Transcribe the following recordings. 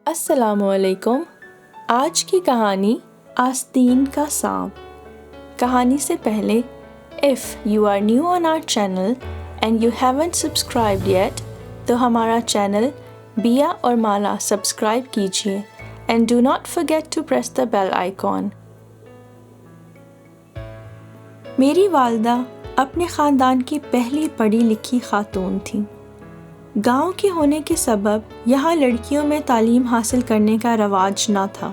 السلام علیکم۔ آج کی کہانی آستین کا سانپ۔ کہانی سے پہلے if you are new on our channel and you haven't subscribed yet تو ہمارا چینل بیا اور مالا سبسکرائب کیجیے and do not forget to press the bell icon۔ میری والدہ اپنے خاندان کی پہلی پڑھی لکھی خاتون تھیں۔ گاؤں کے ہونے کے سبب یہاں لڑکیوں میں تعلیم حاصل کرنے کا رواج نہ تھا۔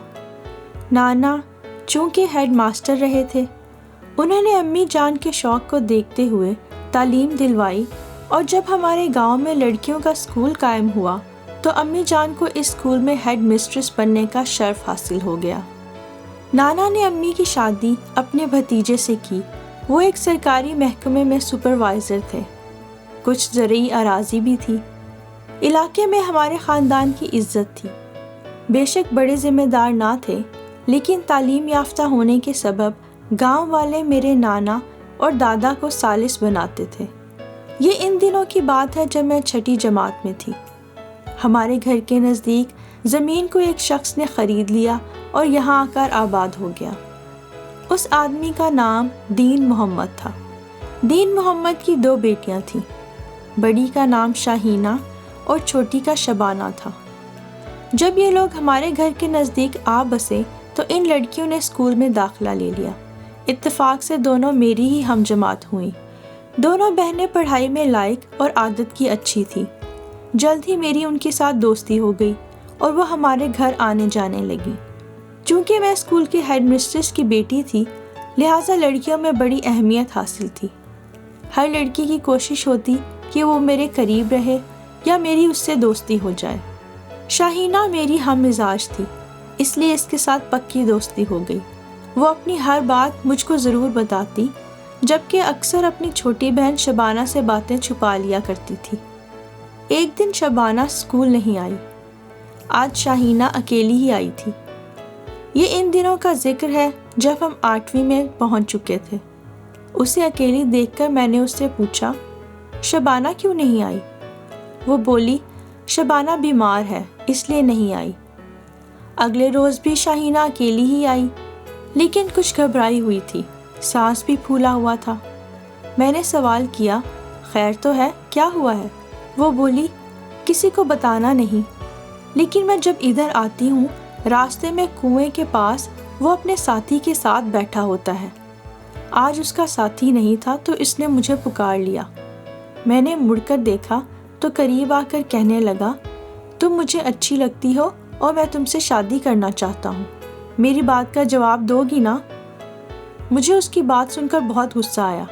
نانا چونکہ ہیڈ ماسٹر رہے تھے، انہوں نے امی جان کے شوق کو دیکھتے ہوئے تعلیم دلوائی، اور جب ہمارے گاؤں میں لڑکیوں کا اسکول قائم ہوا تو امی جان کو اس اسکول میں ہیڈ مسٹریس بننے کا شرف حاصل ہو گیا۔ نانا نے امی کی شادی اپنے بھتیجے سے کی۔ وہ ایک سرکاری محکمے میں سپروائزر تھے۔ کچھ زرعی اراضی بھی تھی۔ علاقے میں ہمارے خاندان کی عزت تھی۔ بے شک بڑے ذمہ دار نہ تھے، لیکن تعلیم یافتہ ہونے کے سبب گاؤں والے میرے نانا اور دادا کو ثالث بناتے تھے۔ یہ ان دنوں کی بات ہے جب میں چھٹی جماعت میں تھی۔ ہمارے گھر کے نزدیک زمین کو ایک شخص نے خرید لیا اور یہاں آ کر آباد ہو گیا۔ اس آدمی کا نام دین محمد تھا۔ دین محمد کی 2 بیٹیاں تھیں۔ بڑی کا نام شاہینہ اور چھوٹی کا شبانہ تھا۔ جب یہ لوگ ہمارے گھر کے نزدیک آ بسے تو ان لڑکیوں نے اسکول میں داخلہ لے لیا۔ اتفاق سے دونوں میری ہی ہم جماعت ہوئیں۔ دونوں بہنیں پڑھائی میں لائق اور عادت کی اچھی تھی۔ جلد ہی میری ان کے ساتھ دوستی ہو گئی اور وہ ہمارے گھر آنے جانے لگی۔ چونکہ میں اسکول کی ہیڈ مسٹریس کی بیٹی تھی، لہٰذا لڑکیوں میں بڑی اہمیت حاصل تھی۔ ہر لڑکی کی کوشش ہوتی کہ وہ میرے قریب رہے یا میری اس سے دوستی ہو جائے۔ شاہینہ میری ہم مزاج تھی، اس لیے اس کے ساتھ پکی دوستی ہو گئی۔ وہ اپنی ہر بات مجھ کو ضرور بتاتی، جبکہ اکثر اپنی چھوٹی بہن شبانہ سے باتیں چھپا لیا کرتی تھی۔ ایک دن شبانہ اسکول نہیں آئی۔ آج شاہینہ اکیلی ہی آئی تھی۔ یہ ان دنوں کا ذکر ہے جب ہم 8ویں میں پہنچ چکے تھے۔ اسے اکیلی دیکھ کر میں نے اس سے پوچھا، شبانہ کیوں نہیں آئی؟ وہ بولی، شبانہ بیمار ہے اس لیے نہیں آئی۔ اگلے روز بھی شاہینہ اکیلی ہی آئی، لیکن کچھ گھبرائی ہوئی تھی، سانس بھی پھولا ہوا تھا۔ میں نے سوال کیا، خیر تو ہے، کیا ہوا ہے؟ وہ بولی، کسی کو بتانا نہیں، لیکن میں جب ادھر آتی ہوں راستے میں کنویں کے پاس وہ اپنے ساتھی کے ساتھ بیٹھا ہوتا ہے۔ آج اس کا ساتھی نہیں تھا تو اس نے مجھے پکار لیا۔ میں نے مڑ کر دیکھا تو قریب آ کر کہنے لگا، تم مجھے اچھی لگتی ہو اور میں تم سے شادی کرنا چاہتا ہوں، میری بات کا جواب دو گی نا؟ مجھے اس کی بات سن کر بہت غصہ آیا۔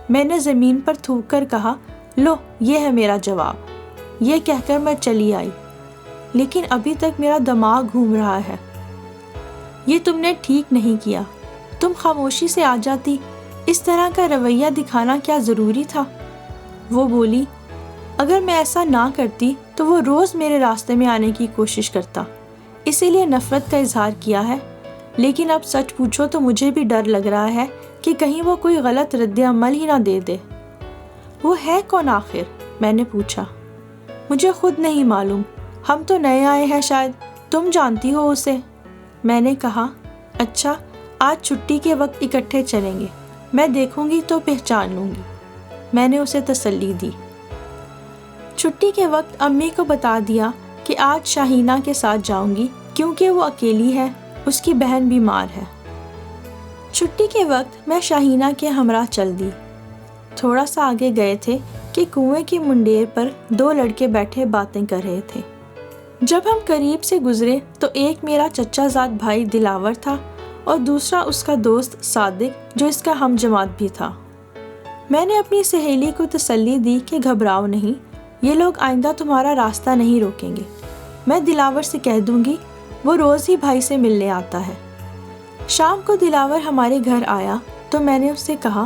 میں نے زمین پر تھوک کر کہا، لو یہ ہے میرا جواب۔ یہ کہہ کر میں چلی آئی، لیکن ابھی تک میرا دماغ گھوم رہا ہے۔ یہ تم نے ٹھیک نہیں کیا، تم خاموشی سے آ جاتی، اس طرح کا رویہ دکھانا کیا ضروری تھا؟ وہ بولی، اگر میں ایسا نہ کرتی تو وہ روز میرے راستے میں آنے کی کوشش کرتا، اسی لیے نفرت کا اظہار کیا ہے۔ لیکن اب سچ پوچھو تو مجھے بھی ڈر لگ رہا ہے کہ کہیں وہ کوئی غلط رد عمل ہی نہ دے دے۔ وہ ہے کون آخر؟ میں نے پوچھا۔ مجھے خود نہیں معلوم، ہم تو نئے آئے ہیں، شاید تم جانتی ہو اسے۔ میں نے کہا، اچھا آج چھٹی کے وقت اکٹھے چلیں گے، میں دیکھوں گی تو پہچان لوں گی۔ میں نے اسے تسلی دی۔ چھٹی کے وقت امی کو بتا دیا کہ آج شاہینہ کے ساتھ جاؤں گی کیونکہ وہ اکیلی ہے، اس کی بہن بیمار ہے۔ چھٹی کے وقت میں شاہینہ کے ہمراہ چل دی۔ تھوڑا سا آگے گئے تھے کہ کنویں کی منڈیر پر 2 لڑکے بیٹھے باتیں کر رہے تھے۔ جب ہم قریب سے گزرے تو ایک میرا چچا زاد بھائی دلاور تھا اور دوسرا اس کا دوست صادق جو اس کا ہم جماعت بھی تھا۔ میں نے اپنی سہیلی کو تسلی دی کہ گھبراؤ نہیں، یہ لوگ آئندہ تمہارا راستہ نہیں روکیں گے، میں دلاور سے کہہ دوں گی، وہ روز ہی بھائی سے ملنے آتا ہے۔ شام کو دلاور ہمارے گھر آیا تو میں نے اس سے کہا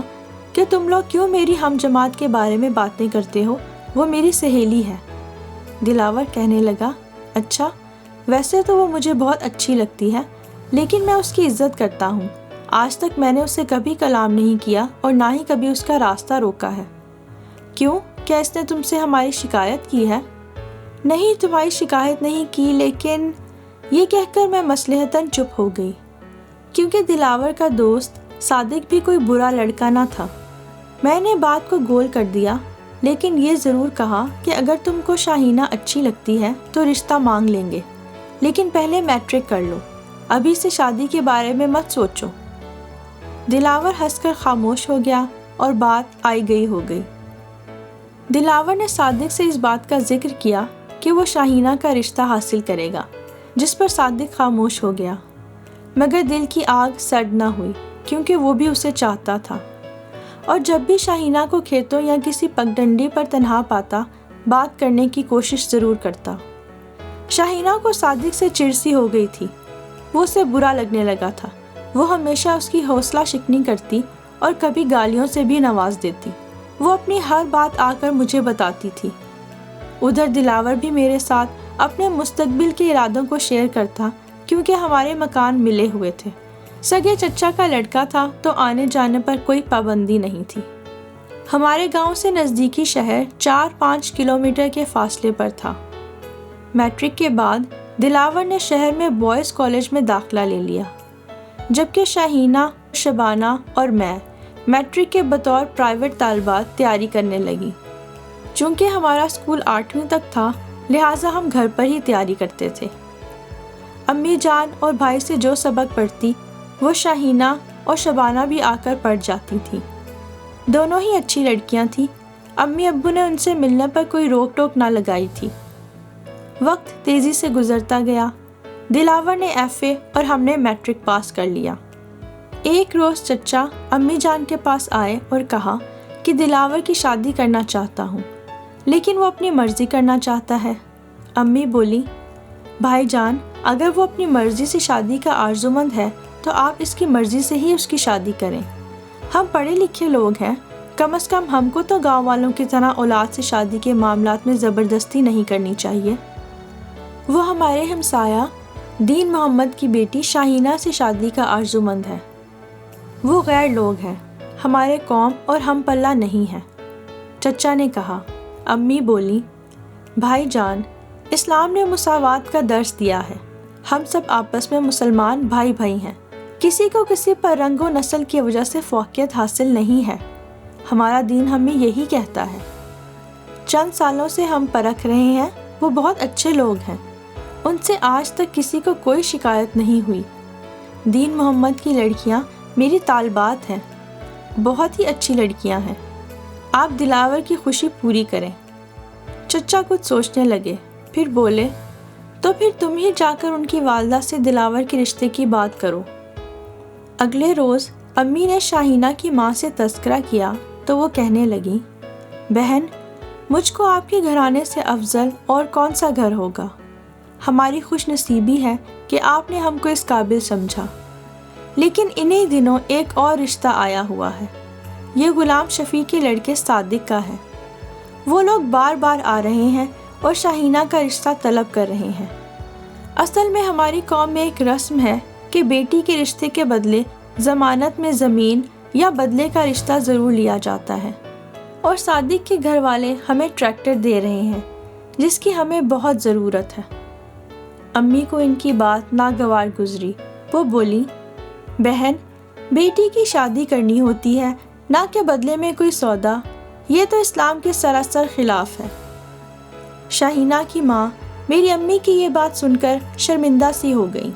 کہ تم لوگ کیوں میری ہم جماعت کے بارے میں باتیں کرتے ہو، وہ میری سہیلی ہے۔ دلاور کہنے لگا، اچھا ویسے تو وہ مجھے بہت اچھی لگتی ہے، لیکن میں اس کی عزت کرتا ہوں۔ آج تک میں نے اس سے کبھی کلام نہیں کیا اور نہ ہی کبھی اس کا راستہ روکا ہے۔ کیوں؟ کیا اس نے تم سے ہماری شکایت کی ہے؟ نہیں، تمہاری شکایت نہیں کی، لیکن یہ کہہ کر میں مصلحتاً چپ ہو گئی، کیونکہ دلاور کا دوست صادق بھی کوئی برا لڑکا نہ تھا۔ میں نے بات کو گول کر دیا، لیکن یہ ضرور کہا کہ اگر تم کو شاہینہ اچھی لگتی ہے تو رشتہ مانگ لیں گے، لیکن پہلے میٹرک کر لو، ابھی سے شادی کے بارے میں مت سوچو۔ دلاور ہنس کر خاموش ہو گیا اور بات آئی گئی ہو گئی۔ دلاور نے صادق سے اس بات کا ذکر کیا کہ وہ شاہینہ کا رشتہ حاصل کرے گا، جس پر صادق خاموش ہو گیا، مگر دل کی آگ سرد نہ ہوئی، کیونکہ وہ بھی اسے چاہتا تھا، اور جب بھی شاہینہ کو کھیتوں یا کسی پگڈنڈی پر تنہا پاتا بات کرنے کی کوشش ضرور کرتا۔ شاہینہ کو صادق سے چڑ ہو گئی تھی، وہ اسے برا لگنے لگا تھا۔ وہ ہمیشہ اس کی حوصلہ شکنی کرتی اور کبھی گالیوں سے بھی نواز دیتی۔ وہ اپنی ہر بات آ کر مجھے بتاتی تھی۔ ادھر دلاور بھی میرے ساتھ اپنے مستقبل کے ارادوں کو شیئر کرتا، کیونکہ ہمارے مکان ملے ہوئے تھے۔ سگے چچا کا لڑکا تھا تو آنے جانے پر کوئی پابندی نہیں تھی۔ ہمارے گاؤں سے نزدیکی شہر 4-5 کلومیٹر کے فاصلے پر تھا۔ میٹرک کے بعد دلاور نے شہر میں بوائز کالج میں داخلہ لے لیا، جبکہ شاہینہ، شبانہ اور میں میٹرک کے بطور پرائیویٹ طالبات تیاری کرنے لگی۔ چونکہ ہمارا اسکول 8ویں تک تھا، لہٰذا ہم گھر پر ہی تیاری کرتے تھے۔ امی جان اور بھائی سے جو سبق پڑھتی وہ شاہینہ اور شبانہ بھی آ کر پڑھ جاتی تھی۔ دونوں ہی اچھی لڑکیاں تھیں۔ امی ابو نے ان سے ملنے پر کوئی روک ٹوک نہ لگائی تھی۔ وقت تیزی سے گزرتا گیا۔ دلاور نے FA اور ہم نے میٹرک پاس کر لیا۔ ایک روز چچا امی جان کے پاس آئے اور کہا کہ دلاور کی شادی کرنا چاہتا ہوں، لیکن وہ اپنی مرضی کرنا چاہتا ہے۔ امی بولی، بھائی جان، اگر وہ اپنی مرضی سے شادی کا آرزومند ہے تو آپ اس کی مرضی سے ہی اس کی شادی کریں۔ ہم پڑھے لکھے لوگ ہیں، کم از کم ہم کو تو گاؤں والوں کی طرح اولاد سے شادی کے معاملات میں زبردستی نہیں کرنی چاہیے۔ وہ ہمارے ہمسایہ دین محمد کی بیٹی شاہینہ سے شادی کا آرزومند ہے۔ وہ غیر لوگ ہیں، ہمارے قوم اور ہم پلہ نہیں ہیں، چچا نے کہا۔ امی بولی، بھائی جان، اسلام نے مساوات کا درس دیا ہے۔ ہم سب آپس میں مسلمان بھائی بھائی ہیں، کسی کو کسی پر رنگ و نسل کی وجہ سے فوقیت حاصل نہیں ہے۔ ہمارا دین ہمیں یہی کہتا ہے۔ چند سالوں سے ہم پرکھ رہے ہیں، وہ بہت اچھے لوگ ہیں، ان سے آج تک کسی کو کوئی شکایت نہیں ہوئی۔ دین محمد کی لڑکیاں میری طالبات ہیں، بہت ہی اچھی لڑکیاں ہیں۔ آپ دلاور کی خوشی پوری کریں۔ چچا کچھ سوچنے لگے، پھر بولے، تو پھر تم ہی جا کر ان کی والدہ سے دلاور کے رشتے کی بات کرو۔ اگلے روز امی نے شاہینہ کی ماں سے تذکرہ کیا تو وہ کہنے لگی، بہن، مجھ کو آپ کے گھرانے سے افضل اور کون سا گھر ہوگا۔ ہماری خوش نصیبی ہے کہ آپ نے ہم کو اس قابل سمجھا۔ لیکن انہی دنوں ایک اور رشتہ آیا ہوا ہے۔ یہ غلام شفیع کے لڑکے صادق کا ہے۔ وہ لوگ بار بار آ رہے ہیں اور شاہینہ کا رشتہ طلب کر رہے ہیں۔ اصل میں ہماری قوم میں ایک رسم ہے کہ بیٹی کے رشتے کے بدلے ضمانت میں زمین یا بدلے کا رشتہ ضرور لیا جاتا ہے، اور صادق کے گھر والے ہمیں ٹریکٹر دے رہے ہیں، جس کی ہمیں بہت ضرورت ہے۔ امی کو ان کی بات ناگوار گزری۔ وہ بولی، بہن، بیٹی کی شادی کرنی ہوتی ہے، نہ کہ بدلے میں کوئی سودا۔ یہ تو اسلام کے سراسر خلاف ہے۔ شاہینہ کی ماں میری امی کی یہ بات سن کر شرمندہ سی ہو گئی۔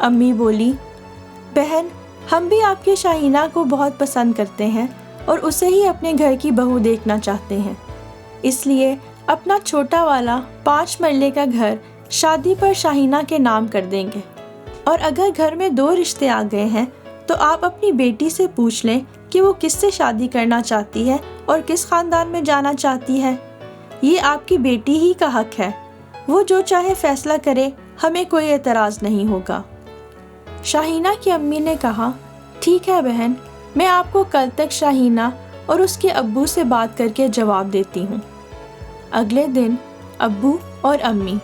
امی بولی، بہن، ہم بھی آپ کے شاہینہ کو بہت پسند کرتے ہیں اور اسے ہی اپنے گھر کی بہو دیکھنا چاہتے ہیں، اس لیے اپنا چھوٹا والا 5 مرلے کا گھر شادی پر شاہینہ کے نام کر دیں گے۔ اور اگر گھر میں 2 رشتے آ گئے ہیں تو آپ اپنی بیٹی سے پوچھ لیں کہ وہ کس سے شادی کرنا چاہتی ہے اور کس خاندان میں جانا چاہتی ہے۔ یہ آپ کی بیٹی ہی کا حق ہے، وہ جو چاہے فیصلہ کرے، ہمیں کوئی اعتراض نہیں ہوگا۔ شاہینہ کی امی نے کہا، ٹھیک ہے بہن، میں آپ کو کل تک شاہینہ اور اس کے ابو سے بات کر کے جواب دیتی ہوں۔ اگلے دن ابو اور امی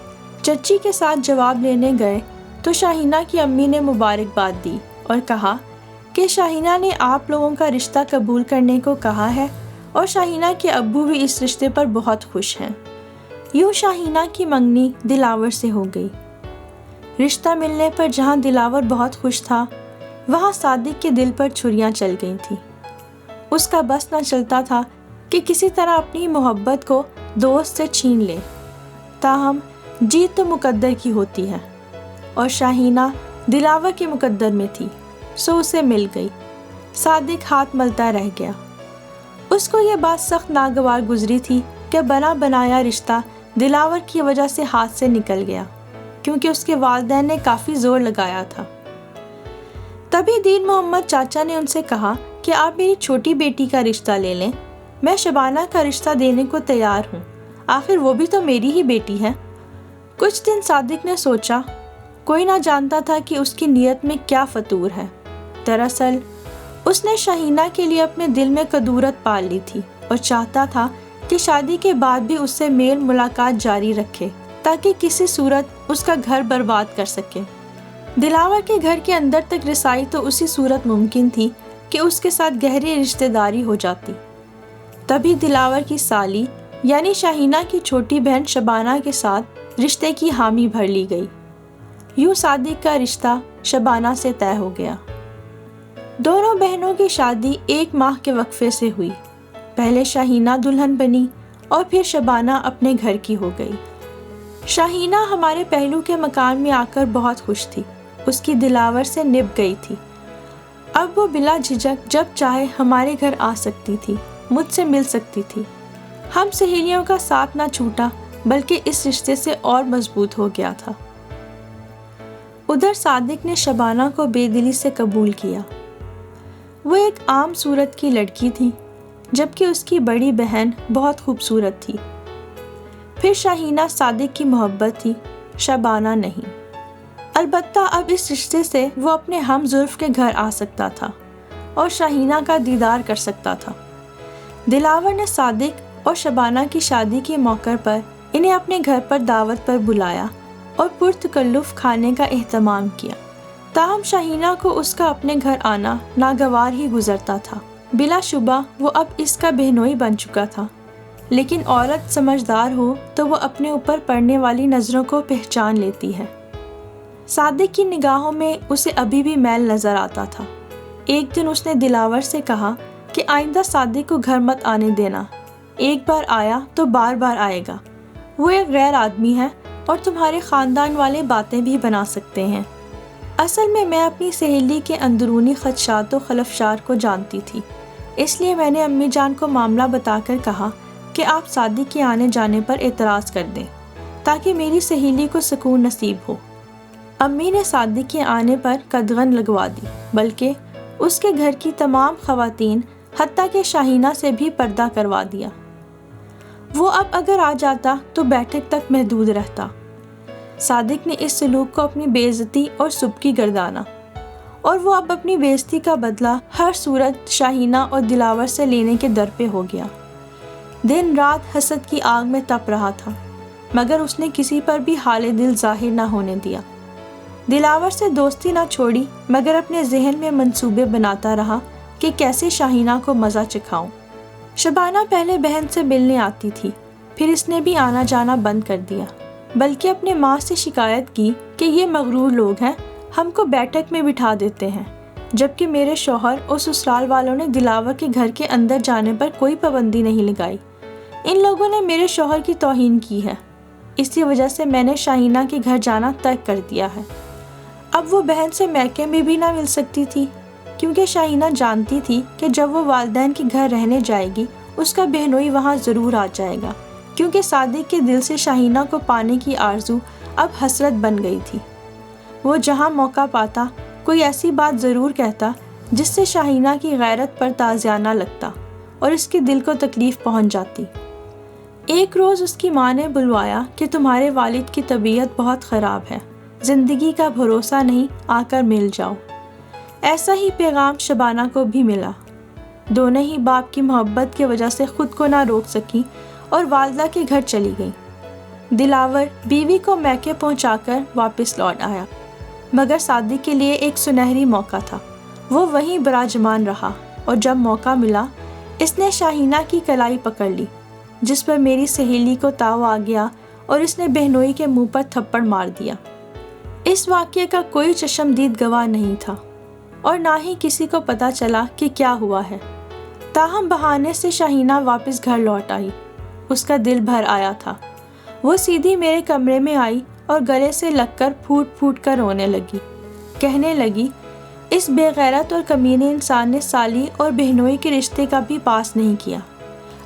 چچی کے ساتھ جواب لینے گئے تو شاہینہ کی امی نے مبارکباد دی اور کہا کہ شاہینہ نے آپ لوگوں کا رشتہ قبول کرنے کو کہا ہے، اور شاہینہ کے ابو بھی اس رشتے پر بہت خوش ہیں۔ یوں شاہینہ کی منگنی دلاور سے ہو گئی۔ رشتہ ملنے پر جہاں دلاور بہت خوش تھا، وہاں صادق کے دل پر چھریاں چل گئی تھیں۔ اس کا بس نہ چلتا تھا کہ کسی طرح اپنی محبت کو دوست سے چھین لے، تاہم جیت تو مقدر کی ہوتی ہے، اور شاہینہ دلاور کے مقدر میں تھی، سو اسے مل گئی۔ صادق ہاتھ ملتا رہ گیا۔ اس کو یہ بات سخت ناگوار گزری تھی کہ بنا بنایا رشتہ دلاور کی وجہ سے ہاتھ سے نکل گیا، کیونکہ اس کے والدین نے کافی زور لگایا تھا۔ تبھی دین محمد چاچا نے ان سے کہا کہ آپ میری چھوٹی بیٹی کا رشتہ لے لیں، میں شبانہ کا رشتہ دینے کو تیار ہوں، آخر وہ بھی تو میری ہی بیٹی ہے۔ کچھ دن صادق نے سوچا، کوئی نہ جانتا تھا کہ اس کی نیت میں کیا فطور ہے۔ دراصل اس نے شاہینہ کے لیے اپنے دل میں کدورت پال لی تھی اور چاہتا تھا کہ شادی کے بعد بھی اس سے میل ملاقات جاری رکھے تاکہ کسی صورت اس کا گھر برباد کر سکے۔ دلاور کے گھر کے اندر تک رسائی تو اسی صورت ممکن تھی کہ اس کے ساتھ گہری رشتہ داری ہو جاتی۔ تبھی دلاور کی سالی یعنی شاہینہ کی چھوٹی بہن شبانہ کے ساتھ رشتے کی حامی بھر لی گئی۔ یوں صادق کا رشتہ شبانہ سے طے ہو گیا۔ دونوں بہنوں کی شادی 1 ماہ کے وقفے سے ہوئی۔ پہلے شاہینہ دلہن بنی اور پھر شبانہ اپنے گھر کی ہو گئی۔ شاہینہ ہمارے پہلو کے مکان میں آ کر بہت خوش تھی، اس کی دلاور سے نبھ گئی تھی۔ اب وہ بلا جھجک جب چاہے ہمارے گھر آ سکتی تھی، مجھ سے مل سکتی تھی۔ ہم سہیلیوں کا ساتھ نہ چھوٹا بلکہ اس رشتے سے اور مضبوط ہو گیا تھا۔ ادھر صادق نے شبانہ کو بے دلی سے قبول کیا۔ وہ ایک عام صورت کی لڑکی تھی، جبکہ اس کی بڑی بہن بہت خوبصورت تھی۔ پھر شاہینہ صادق کی محبت تھی، شبانہ نہیں۔ البتہ اب اس رشتے سے وہ اپنے ہم ظرف کے گھر آ سکتا تھا اور شاہینہ کا دیدار کر سکتا تھا۔ دلاور نے صادق اور شبانہ کی شادی کے موقع پر انہیں اپنے گھر پر دعوت پر بلایا اور پرتکلف کھانے کا اہتمام کیا۔ تاہم شاہینہ کو اس کا اپنے گھر آنا ناگوار ہی گزرتا تھا۔ بلا شبہ وہ اب اس کا بہنوئی بن چکا تھا، لیکن عورت سمجھدار ہو تو وہ اپنے اوپر پڑنے والی نظروں کو پہچان لیتی ہے۔ صادق کی نگاہوں میں اسے ابھی بھی میل نظر آتا تھا۔ ایک دن اس نے دلاور سے کہا کہ آئندہ صادق کو گھر مت آنے دینا، ایک بار آیا تو بار بار آئے گا۔ وہ ایک غیر آدمی ہے اور تمہارے خاندان والے باتیں بھی بنا سکتے ہیں۔ اصل میں اپنی سہیلی کے اندرونی خدشات و خلفشار کو جانتی تھی، اس لیے میں نے امی جان کو معاملہ بتا کر کہا کہ آپ صادق کے آنے جانے پر اعتراض کر دیں تاکہ میری سہیلی کو سکون نصیب ہو۔ امی نے صادق کے آنے پر قدغن لگوا دی، بلکہ اس کے گھر کی تمام خواتین حتیٰ کہ شاہینہ سے بھی پردہ کروا دیا۔ وہ اب اگر آ جاتا تو بیٹھک تک محدود رہتا۔ صادق نے اس سلوک کو اپنی بے عزتی اور سبکی گردانا، اور وہ اب اپنی بے عزتی کا بدلہ ہر صورت شاہینہ اور دلاور سے لینے کے در پہ ہو گیا۔ دن رات حسد کی آگ میں تپ رہا تھا، مگر اس نے کسی پر بھی حال دل ظاہر نہ ہونے دیا۔ دلاور سے دوستی نہ چھوڑی، مگر اپنے ذہن میں منصوبے بناتا رہا کہ کیسے شاہینہ کو مزہ چکھاؤں۔ شبانہ پہلے بہن سے ملنے آتی تھی، پھر اس نے بھی آنا جانا بند کر دیا، بلکہ اپنے ماں سے شکایت کی کہ یہ مغرور لوگ ہیں، ہم کو بیٹھک میں بٹھا دیتے ہیں، جبکہ میرے شوہر اور سسرال والوں نے دلاور کے گھر کے اندر جانے پر کوئی پابندی نہیں لگائی۔ ان لوگوں نے میرے شوہر کی توہین کی ہے، اسی وجہ سے میں نے شاہینہ کے گھر جانا ترک کر دیا ہے۔ اب وہ بہن سے میکے میں بھی نہ مل سکتی تھی، کیونکہ شاہینہ جانتی تھی کہ جب وہ والدین کے گھر رہنے جائے گی اس کا بہنوئی وہاں ضرور آ جائے گا، کیونکہ صادق کے دل سے شاہینہ کو پانے کی آرزو اب حسرت بن گئی تھی۔ وہ جہاں موقع پاتا کوئی ایسی بات ضرور کہتا جس سے شاہینہ کی غیرت پر تازیانہ لگتا اور اس کے دل کو تکلیف پہنچ جاتی۔ ایک روز اس کی ماں نے بلوایا کہ تمہارے والد کی طبیعت بہت خراب ہے، زندگی کا بھروسہ نہیں، آ کر مل جاؤ۔ ایسا ہی پیغام شبانہ کو بھی ملا۔ دونوں ہی باپ کی محبت کی وجہ سے خود کو نہ روک سکی اور والدہ کے گھر چلی گئی۔ دلاور بیوی کو میکے پہنچا کر واپس لوٹ آیا، مگر صادق کے لیے ایک سنہری موقع تھا۔ وہ وہیں براجمان رہا اور جب موقع ملا اس نے شاہینہ کی کلائی پکڑ لی، جس پر میری سہیلی کو تاؤ آ گیا اور اس نے بہنوئی کے منہ پر تھپڑ مار دیا۔ اس واقعے کا کوئی چشمدید گواہ نہیں تھا اور نہ ہی کسی کو پتہ چلا کہ کیا ہوا ہے۔ تاہم بہانے سے شاہینہ واپس گھر لوٹ آئی۔ اس کا دل بھر آیا تھا۔ وہ سیدھی میرے کمرے میں آئی اور گلے سے لگ کر پھوٹ پھوٹ کر رونے لگی۔ کہنے لگی، اس بے غیرت اور کمینے انسان نے سالی اور بہنوئی کے رشتے کا بھی پاس نہیں کیا۔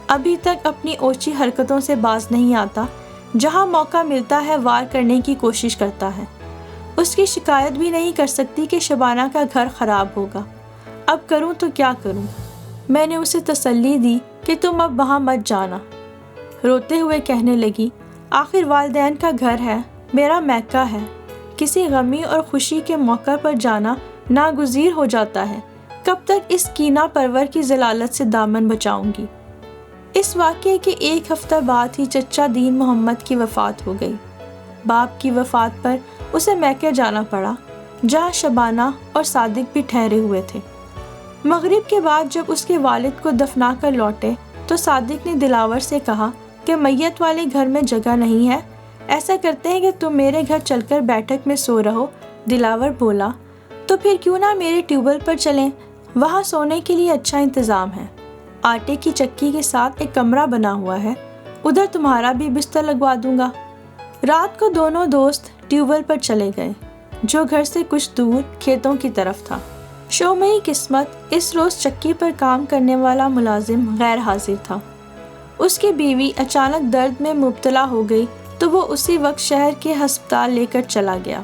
ابھی تک اپنی اوچھی حرکتوں سے باز نہیں آتا، جہاں موقع ملتا ہے وار کرنے کی کوشش کرتا ہے۔ اس کی شکایت بھی نہیں کر سکتی کہ شبانہ کا گھر خراب ہوگا۔ اب کروں تو کیا کروں؟ میں نے اسے تسلی دی کہ تم اب وہاں مت جانا۔ روتے ہوئے کہنے لگی، آخر والدین کا گھر ہے، میرا میکہ ہے۔ کسی غمی اور خوشی کے موقع پر جانا ناگزیر ہو جاتا ہے۔ کب تک اس کینہ پرور کی ضلالت سے دامن بچاؤں گی؟ اس واقعے کے 1 ہفتہ بعد ہی چچا دین محمد کی وفات ہو گئی۔ باپ کی وفات پر اسے میکہ جانا پڑا، جہاں شبانہ اور صادق بھی ٹھہرے ہوئے تھے۔ مغرب کے بعد جب اس کے والد کو دفنا کر لوٹے تو صادق نے دلاور سے کہا کہ میت والے گھر میں جگہ نہیں ہے، ایسا کرتے ہیں کہ تم میرے گھر چل کر بیٹھک میں سو رہو۔ دلاور بولا، تو پھر کیوں نہ میرے ٹیوب ویل پر چلیں، وہاں سونے کے لیے اچھا انتظام ہے۔ آٹے کی چکی کے ساتھ ایک کمرہ بنا ہوا ہے، ادھر تمہارا بھی بستر لگوا دوں گا۔ رات کو دونوں دوست ٹیوب ویل پر چلے گئے، جو گھر سے کچھ دور کھیتوں کی طرف تھا۔ شومئی قسمت، اس روز چکی پر کام کرنے والا ملازم غیر حاضر تھا۔ اس کی بیوی اچانک درد میں مبتلا ہو گئی تو وہ اسی وقت شہر کے ہسپتال لے کر چلا گیا۔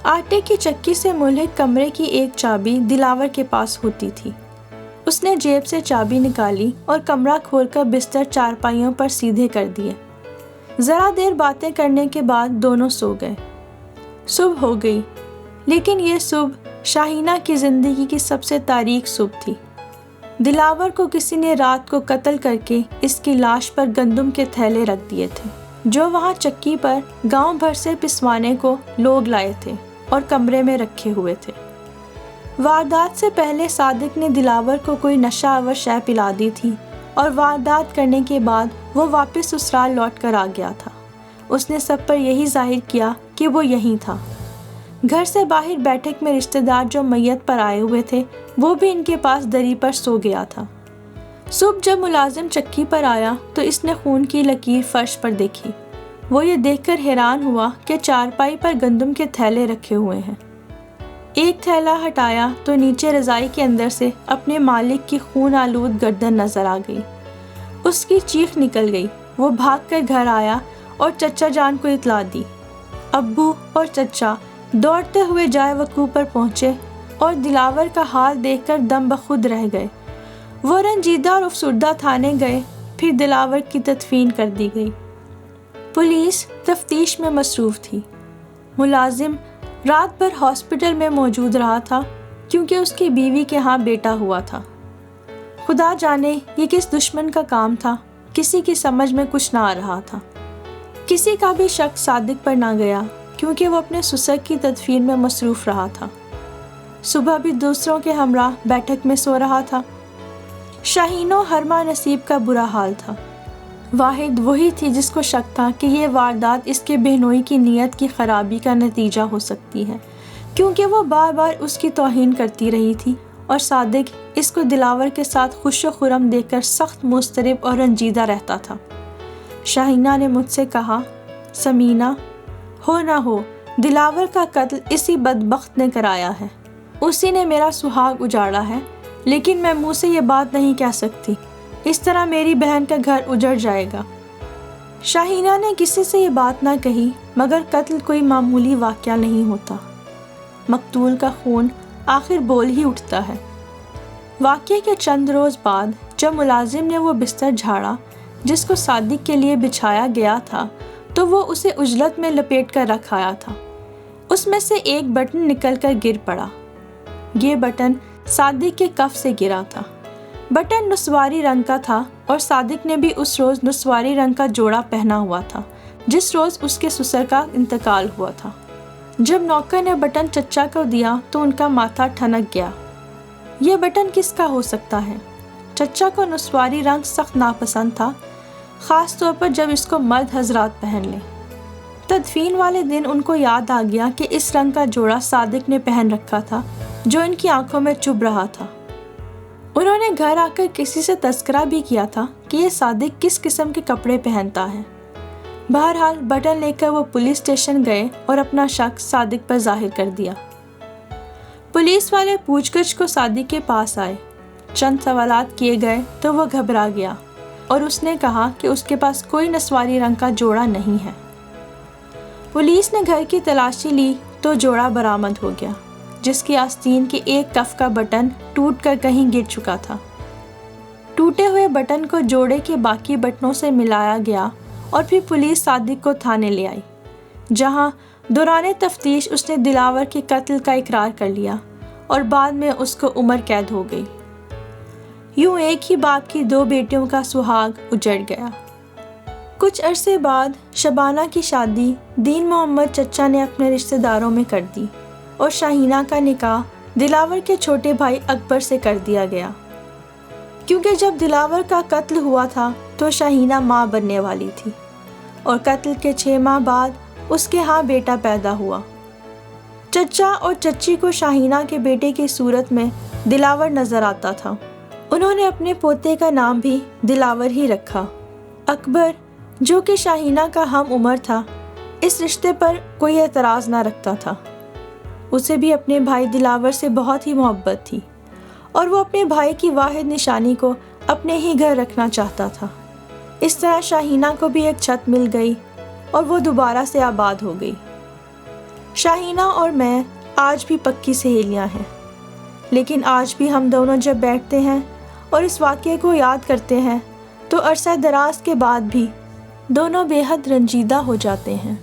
آٹے کی چکی سے ملحق کمرے کی ایک چابی دلاور کے پاس ہوتی تھی۔ اس نے جیب سے چابی نکالی اور کمرہ کھول کر بستر چارپائیوں پر سیدھے کر دیے۔ ذرا دیر باتیں کرنے کے بعد دونوں سو گئے۔ صبح ہو گئی، لیکن یہ صبح شاہینہ کی زندگی کی سب سے تاریک صبح تھی۔ دلاور کو کسی نے رات کو قتل کر کے اس کی لاش پر گندم کے تھیلے رکھ دیے تھے، جو وہاں چکی پر گاؤں بھر سے پسوانے کو لوگ لائے تھے اور کمرے میں رکھے ہوئے تھے۔ واردات سے پہلے صادق نے دلاور کو کوئی نشہ آور شے پلا دی تھی اور واردات کرنے کے بعد وہ واپس سسرال لوٹ کر آ گیا تھا۔ اس نے سب پر یہی ظاہر کیا کہ وہ یہیں تھا۔ گھر سے باہر بیٹھک میں رشتہ دار جو میت پر آئے ہوئے تھے، وہ بھی ان کے پاس دری پر سو گیا تھا۔ صبح جب ملازم چکی پر آیا تو اس نے خون کی لکیر فرش پر دیکھی۔ وہ یہ دیکھ کر حیران ہوا کہ چارپائی پر گندم کے تھیلے رکھے ہوئے ہیں۔ ایک تھیلا ہٹایا تو نیچے رضائی کے اندر سے اپنے مالک کی خون آلود گردن نظر آ گئی۔ اس کی چیخ نکل گئی۔ وہ بھاگ کر گھر آیا اور چچا جان کو اطلاع دی۔ ابو اور چچا دوڑتے ہوئے جائے وقوع پر پہنچے اور دلاور کا حال دیکھ کر دم بخود رہ گئے۔ وہ رنجیدہ اور افسردہ تھانے گئے، پھر دلاور کی تدفین کر دی گئی۔ پولیس تفتیش میں مصروف تھی۔ ملازم رات بھر ہاسپٹل میں موجود رہا تھا کیونکہ اس کی بیوی کے ہاں بیٹا ہوا تھا۔ خدا جانے یہ کس دشمن کا کام تھا، کسی کی سمجھ میں کچھ نہ آ رہا تھا۔ کسی کا بھی شک صادق پر نہ گیا کیونکہ وہ اپنے سسر کی تدفین میں مصروف رہا تھا۔ صبح بھی دوسروں کے ہمراہ بیٹھک میں سو رہا تھا۔ شاہین و ہرما نصیب کا برا حال تھا۔ واحد وہی تھی جس کو شک تھا کہ یہ واردات اس کے بہنوئی کی نیت کی خرابی کا نتیجہ ہو سکتی ہے، کیونکہ وہ بار بار اس کی توہین کرتی رہی تھی اور صادق اس کو دلاور کے ساتھ خوش و خرم دیکھ کر سخت مضطرب اور رنجیدہ رہتا تھا۔ شاہینہ نے مجھ سے کہا، سمینہ، ہو نہ ہو دلاور کا قتل اسی بدبخت نے کرایا ہے، اسی نے میرا سہاگ اجاڑا ہے، لیکن میں منہ سے یہ بات نہیں کہہ سکتی، اس طرح میری بہن کا گھر اجڑ جائے گا۔ شاہینہ نے کسی سے یہ بات نہ کہی، مگر قتل کوئی معمولی واقعہ نہیں ہوتا۔ مقتول کا خون آخر بول ہی اٹھتا ہے۔ واقعے کے چند روز بعد جب ملازم نے وہ بستر جھاڑا جس کو صادق کے لیے بچھایا گیا تھا تو وہ اسے عجلت میں لپیٹ کر رکھ آیا تھا۔ اس میں سے ایک بٹن نکل کر گر پڑا۔ یہ بٹن صادق کے کف سے گرا تھا۔ بٹن نسواری رنگ کا تھا اور صادق نے بھی اس روز نسواری رنگ کا جوڑا پہنا ہوا تھا جس روز اس کے سسر کا انتقال ہوا تھا۔ جب نوکر نے بٹن چچا کو دیا تو ان کا ماتھا ٹھنک گیا۔ یہ بٹن کس کا ہو سکتا ہے؟ چچا کو نسواری رنگ سخت ناپسند تھا، خاص طور پر جب اس کو مرد حضرات پہن لیں۔ تدفین والے دن ان کو یاد آ گیا کہ اس رنگ کا جوڑا صادق نے پہن رکھا تھا جو ان کی آنکھوں میں چبھ رہا تھا۔ انہوں نے گھر آ کر کسی سے تذکرہ بھی کیا تھا کہ یہ صادق کس قسم کے کپڑے پہنتا ہے۔ بہرحال بٹن لے کر وہ پولیس اسٹیشن گئے اور اپنا شک صادق پر ظاہر کر دیا۔ پولیس والے پوچھ گچھ کو صادق کے پاس آئے، چند سوالات کیے گئے تو وہ گھبرا گیا اور اس نے کہا کہ اس کے پاس کوئی نسواری رنگ کا جوڑا نہیں ہے۔ پولیس نے گھر کی تلاشی لی تو جوڑا برآمد ہو گیا، جس کی آستین کے ایک کف کا بٹن ٹوٹ کر کہیں گر چکا تھا۔ ٹوٹے ہوئے بٹن کو جوڑے کے باقی بٹنوں سے ملایا گیا اور پھر پولیس صادق کو تھانے لے آئی، جہاں دوران تفتیش اس نے دلاور کے قتل کا اقرار کر لیا اور بعد میں اس کو عمر قید ہو گئی۔ یوں ایک ہی باپ کی 2 بیٹیوں کا سہاگ اجڑ گیا۔ کچھ عرصے بعد شبانہ کی شادی دین محمد چچا نے اپنے رشتہ داروں میں کر دی اور شاہینہ کا نکاح دلاور کے چھوٹے بھائی اکبر سے کر دیا گیا، کیونکہ جب دلاور کا قتل ہوا تھا تو شاہینہ ماں بننے والی تھی اور قتل کے 6 ماہ بعد اس کے ہاں بیٹا پیدا ہوا۔ چچا اور چچی کو شاہینہ کے بیٹے کی صورت میں دلاور نظر آتا تھا۔ انہوں نے اپنے پوتے کا نام بھی دلاور ہی رکھا۔ اکبر، جو کہ شاہینہ کا ہم عمر تھا، اس رشتے پر کوئی اعتراض نہ رکھتا تھا۔ اسے بھی اپنے بھائی دلاور سے بہت ہی محبت تھی اور وہ اپنے بھائی کی واحد نشانی کو اپنے ہی گھر رکھنا چاہتا تھا۔ اس طرح شاہینہ کو بھی ایک چھت مل گئی اور وہ دوبارہ سے آباد ہو گئی۔ شاہینہ اور میں آج بھی پکی سہیلیاں ہیں، لیکن آج بھی ہم دونوں جب بیٹھتے ہیں اور اس واقعے کو یاد کرتے ہیں تو عرصہ دراز کے بعد بھی دونوں بے حد رنجیدہ ہو جاتے ہیں۔